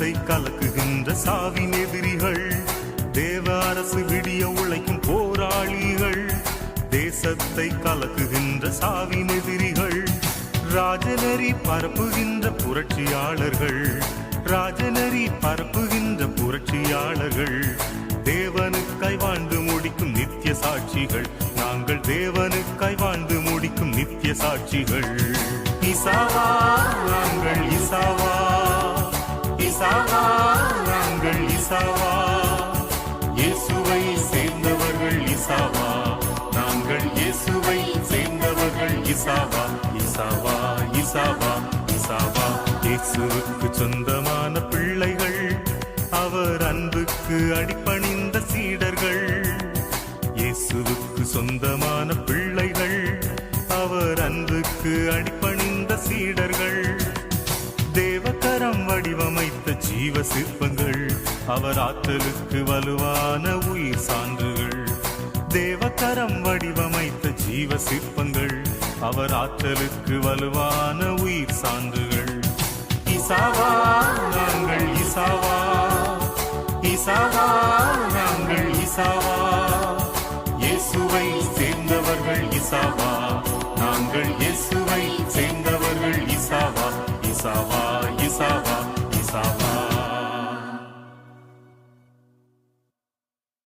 தேசத்தை கலக்குகின்ற சாவின் எதிரிகள், தேவ அரசு விடிய உழைக்கும் போராளிகள், தேசத்தை கலக்குகின்ற சாவின் எதிரிகள், ராஜநெறி பரப்புகின்ற புரட்சியாளர்கள், ராஜநெறி பரப்புகின்ற புரட்சியாளர்கள், தேவனுக்காய் வாழ்ந்து முடிக்கும் நித்திய சாட்சிகள், நாங்கள் தேவனுக்காய் வாழ்ந்து முடிக்கும் நித்திய சாட்சிகள். இசாவா நாங்கள் இசாவா, இசாவா நாங்கள் இசாவா, இயேசுவை சேர்ந்தவர்கள் இசாவா, நாங்கள் இயேசுவை சேர்ந்தவர்கள் இசாவா, இசாவா இசாவா இசாவா. இயேசுவுக்கு சொந்தமான பிள்ளைகள், அவர் அன்புக்கு அடிபணிந்த சீடர்கள், இயேசுவுக்கு சொந்தமான பிள்ளைகள், அவர் அன்புக்கு அடிபணிந்த சீடர்கள், தேவகரம் வடிவமைத்த ஜீவ சிற்பங்கள், அவர் ஆற்றலுக்கு வலுவான உயிர் சான்றுகள், தேவகரம் வடிவமைத்த ஜீவ சிற்பங்கள், அவர் ஆற்றலுக்கு வலுவான உயிர் சான்றுகள். இசாவா நாங்கள் இசாவா, இசாவா நாங்கள் இசாவா.